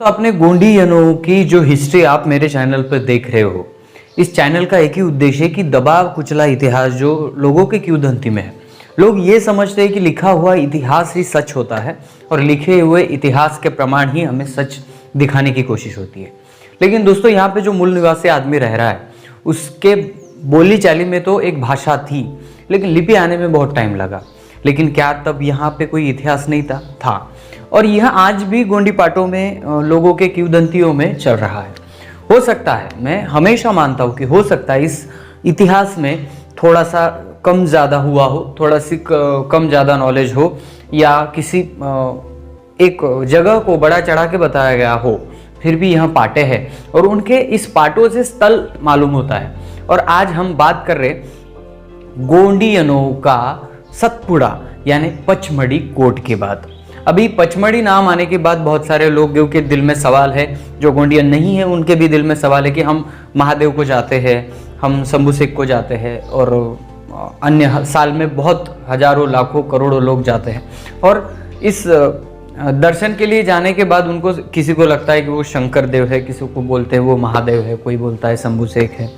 तो अपने गोंडीयनों की जो हिस्ट्री आप मेरे चैनल पर देख रहे हो, इस चैनल का एक ही उद्देश्य है कि दबा कुचला इतिहास जो लोगों के किंवदंती में है। लोग ये समझते हैं कि लिखा हुआ इतिहास ही सच होता है और लिखे हुए इतिहास के प्रमाण ही हमें सच दिखाने की कोशिश होती है। लेकिन दोस्तों, यहाँ पे जो मूल निवासी आदमी रह रहा है उसके बोली चाली में तो एक भाषा थी, लेकिन लिपि आने में बहुत टाइम लगा। लेकिन क्या तब यहाँ पे कोई इतिहास नहीं था। और यह आज भी गोंडी पाटों में लोगों के किंवदंतियों में चल रहा है। हो सकता है, मैं हमेशा मानता हूँ कि हो सकता है इस इतिहास में थोड़ा सा कम ज़्यादा हुआ हो, थोड़ा सी कम ज़्यादा नॉलेज हो, या किसी एक जगह को बड़ा चढ़ा के बताया गया हो। फिर भी यहाँ पाटे हैं और उनके इस पाटों से स्थल मालूम होता है। और आज हम बात कर रहे गोंडीयनों का सतपुड़ा यानी पचमढ़ी कोट की बात। अभी पचमढ़ी नाम आने के बाद बहुत सारे लोगों के दिल में सवाल है, जो गोंडियन नहीं है उनके भी दिल में सवाल है कि हम महादेव को जाते हैं, हम शंभू शेख को जाते हैं और अन्य साल में बहुत हजारों लाखों करोड़ों लोग जाते हैं। और इस दर्शन के लिए जाने के बाद उनको किसी को लगता है कि वो शंकर देव है, किसी को बोलते हैं वो महादेव है, कोई बोलता है शंभू शेख है,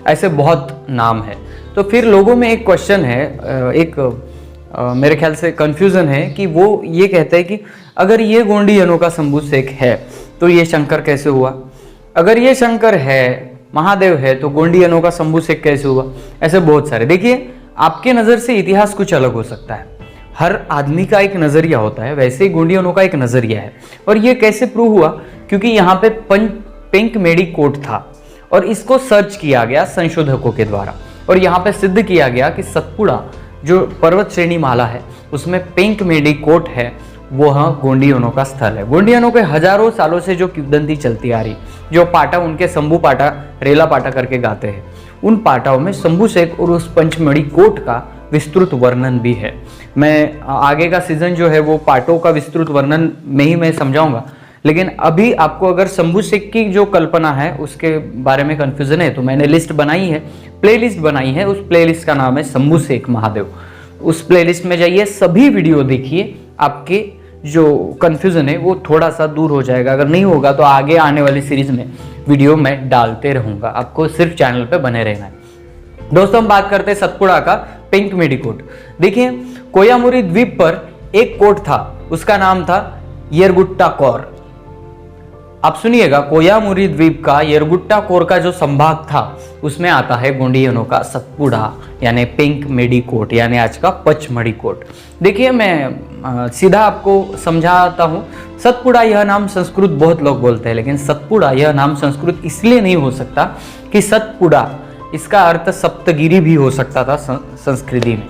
ऐसे बहुत नाम है। तो फिर लोगों में एक क्वेश्चन है, मेरे ख्याल से कंफ्यूजन है कि वो ये कहते हैं कि अगर ये गोंडीयनों का शंभू शेख है तो ये शंकर कैसे हुआ? अगर ये शंकर है, महादेव है, तो गोंडीयनों का शंभू शेख कैसे हुआ? ऐसे बहुत सारे। देखिए, आपके नज़र से इतिहास कुछ अलग हो सकता है, हर आदमी का एक नज़रिया होता है, वैसे ही गोंडीयनों का एक नज़रिया है। और ये कैसे प्रूव हुआ? क्योंकि यहाँ पे पेंकमेड़ी कोट था और इसको सर्च किया गया संशोधकों के द्वारा, और यहाँ पे सिद्ध किया गया कि सतपुड़ा जो पर्वत श्रेणी माला है उसमें पेंकमेड़ी कोट है, वो गोंडीयनों का स्थल है। गोंडीयनों के हजारों सालों से जो किंवदंती चलती आ रही, जो पाटा उनके शंभू पाटा, रेला पाटा करके गाते हैं, उन पाटाओं में शंभू शेख और उस पंचमढ़ी कोट का विस्तृत वर्णन भी है। मैं आगे का सीजन जो है वो पाटों का विस्तृत वर्णन में ही मैं समझाऊंगा। लेकिन अभी आपको अगर शंभू शेख की जो कल्पना है उसके बारे में कंफ्यूजन है तो मैंने लिस्ट बनाई है, प्लेलिस्ट बनाई है। उस प्लेलिस्ट का नाम है शंभू शेख महादेव। उस प्लेलिस्ट में जाइए, सभी वीडियो देखिए, आपके जो कंफ्यूजन है वो थोड़ा सा दूर हो जाएगा। अगर नहीं होगा तो आगे आने वाली सीरीज में वीडियो मैं डालते रहूंगा, आपको सिर्फ चैनल पे बने रहना है। दोस्तों, हम बात करते हैं सतपुड़ा का पेंकमेड़ी कोट। देखिए, कोयामुरी द्वीप पर एक कोट था, उसका नाम था येरगुट्टा कोर। आप सुनिएगा, कोयामुरी द्वीप का येरगुट्टा कोर का जो संभाग था उसमें आता है गोंडीयनों का सतपुड़ा यानी पेंकमेड़ी कोट, यानी आज का पचमढ़ी कोट। देखिए, मैं सीधा आपको समझाता हूँ। सतपुड़ा यह नाम संस्कृत बहुत लोग बोलते हैं, लेकिन सतपुड़ा यह नाम संस्कृत इसलिए नहीं हो सकता कि सतपुड़ा इसका अर्थ सप्तगिरी भी हो सकता था संस्कृति में,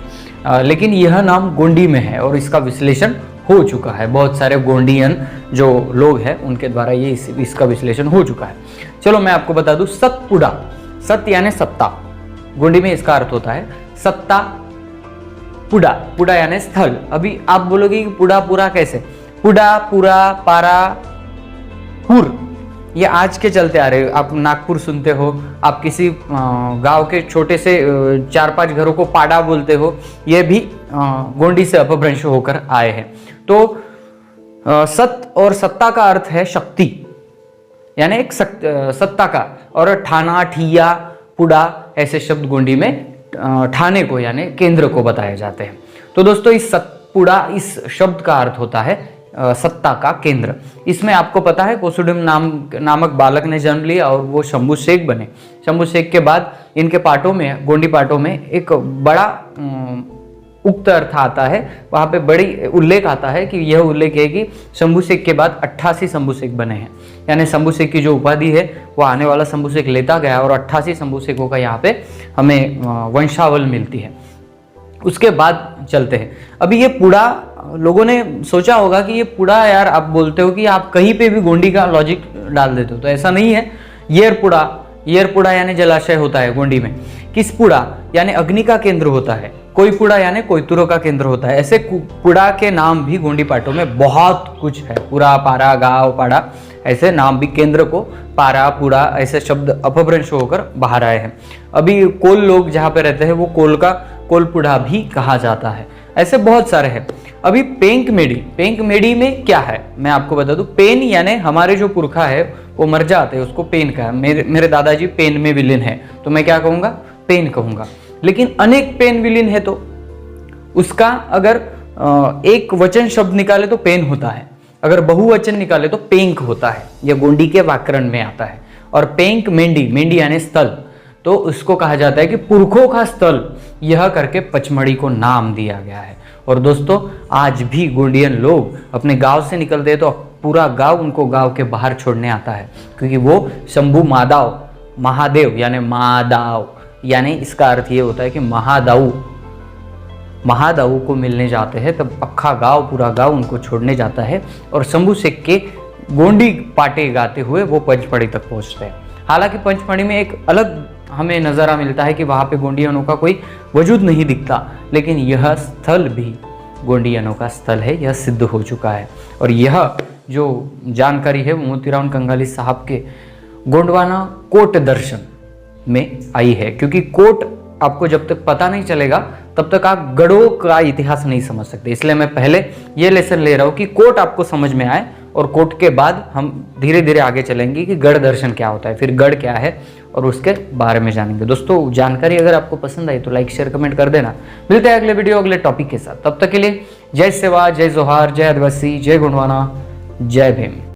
लेकिन यह नाम गोंडी में है और इसका विश्लेषण हो चुका है। बहुत सारे गोंडियन जो लोग हैं उनके द्वारा ये इसका विश्लेषण हो चुका है। चलो मैं आपको बता दूं, सतपुड़ा, सत यानी सत्ता, गोंडी में इसका अर्थ होता है सत्ता, पुड़ा, पुड़ा यानी स्थल। अभी आप बोलोगे कि पुड़ा पूरा कैसे? पुड़ा, पुरा, पारा, पुर, ये आज के चलते आ रहे। आप नागपुर सुनते हो, आप किसी गांव के छोटे से 4-5 घरों को पाड़ा बोलते हो, ये भी गोंडी से अपभ्रंश होकर आए हैं। तो सत और सत्ता का अर्थ है शक्ति, यानी एक सत्ता का। और ठाना, ठिया, पुड़ा ऐसे शब्द गोंडी में ठाने को यानी केंद्र को बताए जाते हैं। तो दोस्तों, इस सतपुड़ा इस शब्द का अर्थ होता है सत्ता का केंद्र। इसमें आपको पता है कोसुडिम नामक बालक ने जन्म लिया और वो शंभू शेख बने। शंभू शेख के बाद इनके पाटों में, गोंडी पाटों में एक बड़ा उक्त अर्थ आता है, वहाँ पे बड़ी उल्लेख आता है कि यह उल्लेख है कि शंभू शेख के बाद 88 शंभू शेख बने हैं। यानी शंभू शेख की जो उपाधि है वो आने वाला शंभू शेख लेता गया और 88 शंभू शेखों का यहाँ पे हमें वंशावल मिलती है। उसके बाद चलते हैं। अभी ये पुड़ा, लोगों ने सोचा होगा कि ये पुड़ा, यार आप बोलते हो कि आप कहीं पे भी गोंडी का लॉजिक डाल देते हो, तो ऐसा नहीं है। येरपुड़ा यानी जलाशय होता है गोंडी में। किसपुड़ा यानी अग्नि का केंद्र होता है। कोईपुड़ा यानी कोयतुरों का केंद्र होता है। ऐसे पुड़ा के नाम भी गोंडी पाटों में बहुत कुछ है। पुरा, पारा, गांव, पाड़ा, ऐसे नाम भी केंद्र को पारा, पुड़ा ऐसे शब्द अपभ्रंश होकर बाहर आए हैं। अभी कोल लोग जहाँ पे रहते हैं वो कोल का कोलपुड़ा भी कहा जाता है। ऐसे बहुत सारे हैं। अभी पेंक मेडी में क्या है मैं आपको बता दूं। पेन यानी हमारे जो पुरखा है वो मर जाते हैं, उसको पेन कहा। मेरे दादाजी पेन में विलीन है, तो मैं क्या कहूँगा, पेन कहूँगा। लेकिन अनेक पेन विलीन है, तो उसका अगर एक वचन शब्द निकाले तो पेन होता है, अगर बहुवचन निकाले तो पेंक होता है। यह गोंडी के व्याकरण में आता है। और पेंक मेंडी यानी स्थल, तो उसको कहा जाता है कि पुरखों का स्थल, यह करके पचमढ़ी को नाम दिया गया है। और दोस्तों आज भी गोंडियन लोग अपने गांव से निकलते हैं तो पूरा गांव उनको गांव के बाहर छोड़ने आता है, क्योंकि वो शंभू महादेव यानी मादाव, यानी इसका अर्थ ये होता है कि महादाऊ को मिलने जाते हैं, तब अक्खा गांव, पूरा गांव उनको छोड़ने जाता है और शंभू शेख के गोंडी पाटे गाते हुए वो पंचमढ़ी तक पहुंचते हैं। हालांकि पंचमढ़ी में एक अलग हमें नज़ारा मिलता है कि वहाँ पे गोंडियनों का कोई वजूद नहीं दिखता, लेकिन यह स्थल भी गोंडियनों का स्थल है, यह सिद्ध हो चुका है। और यह जो जानकारी है वो मोतीराम कंगाली साहब के गोंडवाना कोट दर्शन में आई है, क्योंकि कोट आपको जब तक पता नहीं चलेगा तब तक आप गढ़ों का इतिहास नहीं समझ सकते। इसलिए मैं पहले ये लेसन ले रहा हूँ कि कोट आपको समझ में आए, और कोट के बाद हम धीरे धीरे आगे चलेंगे कि गढ़ दर्शन क्या होता है, फिर गढ़ क्या है और उसके बारे में जानेंगे। दोस्तों जानकारी अगर आपको पसंद आई तो लाइक शेयर कमेंट कर देना। मिलते हैं अगले वीडियो अगले टॉपिक के साथ, तब तक के लिए जय सेवा, जय जोहार, जय आदिवासी, जय गोंडवाना, जय भीम।